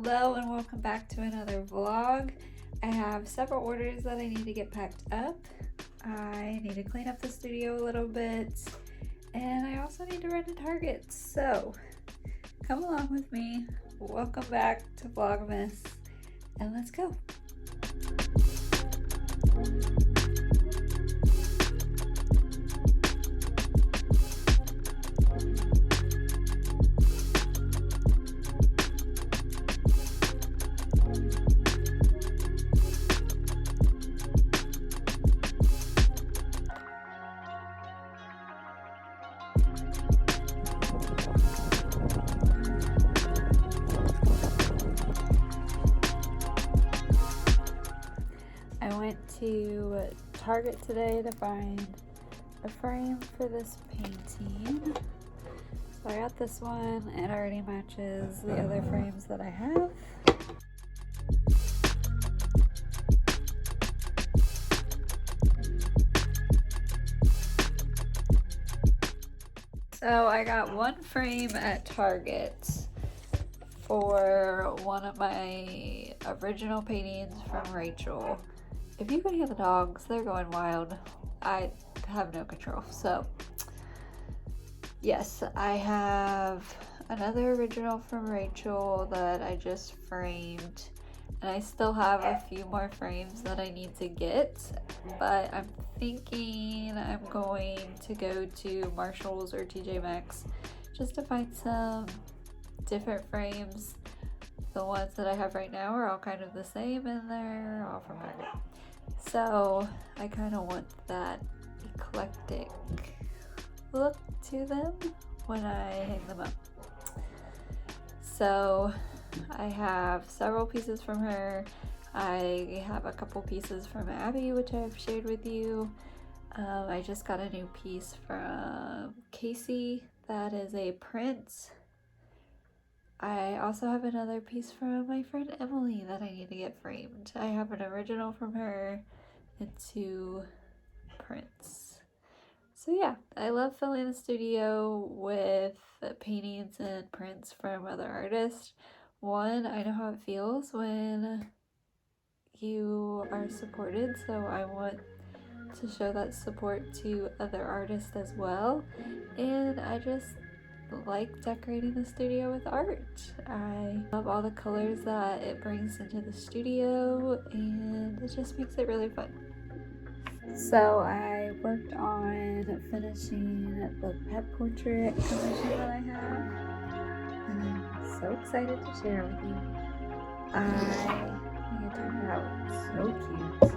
Hello and welcome back to another vlog. I have several orders that I need to get packed up. I need to clean up the studio a little bit, and I also need to run to Target. So come along with me. Welcome back to Vlogmas, and let's go. I went to Target today to find a frame for this painting. So I got this one. It already matches the other frames that I have. So I got one frame at Target for one of my original paintings from Rachel. If you can hear the dogs, they're going wild. I have no control. So yes, I have another original from Rachel that I just framed, and I still have a few more frames that I need to get, but I'm thinking I'm going to go to Marshall's or TJ Maxx just to find some different frames. The ones that I have right now are all kind of the same, and they're all from Target. So I kind of want that eclectic look to them when I hang them up. So I have several pieces from her. I have a couple pieces from Abby, which I've shared with you. I just got a new piece from Casey that is a print. I also have another piece from my friend Emily that I need to get framed. I have an original from her and two prints. So yeah, I love filling the studio with paintings and prints from other artists. One, I know how it feels when you are supported, so I want to show that support to other artists as well. And I just like decorating the studio with art. I love all the colors that it brings into the studio, and it just makes it really fun. So I worked on finishing the pet portrait commission that I have, and I'm so excited to share with you. I think it turned out so cute.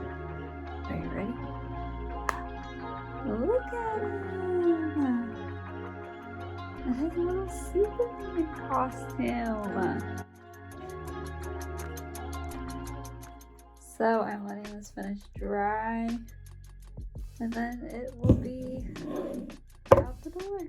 Are you ready? Look at him! It has a little Superman costume. So I'm letting this finish dry, and then it will be out the door.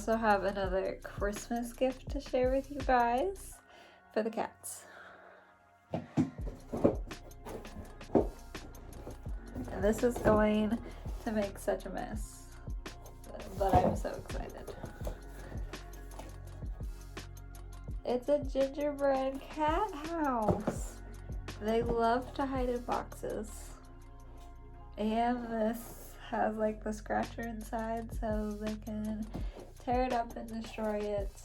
also have another Christmas gift to share with you guys for the cats. And this is going to make such a mess, but I'm so excited. It's a gingerbread cat house. They love to hide in boxes. And this has like the scratcher inside so they can tear it up and destroy it.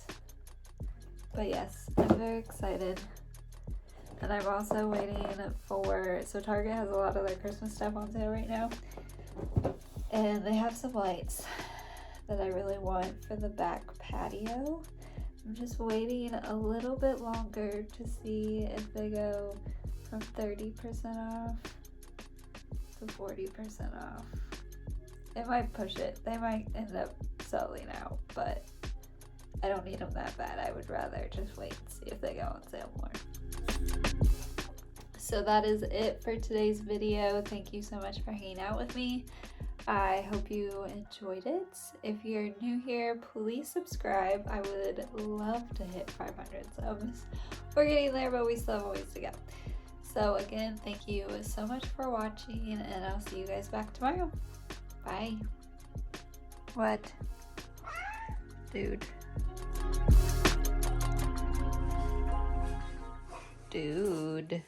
But yes, I'm very excited. And I'm also waiting for, so Target has a lot of their Christmas stuff on sale right now. And they have some lights that I really want for the back patio. I'm just waiting a little bit longer to see if they go from 30% off to 40% off. It might push it. They might end up selling out, but I don't need them that bad. I would rather just wait and see if they go on sale more. So that is it for today's video. Thank you so much for hanging out with me. I hope you enjoyed it. If you're new here, please subscribe. I would love to hit 500 subs. We're getting there, but we still have a ways to go. So again, thank you so much for watching, and I'll see you guys back tomorrow. Bye. What? Dude. Dude.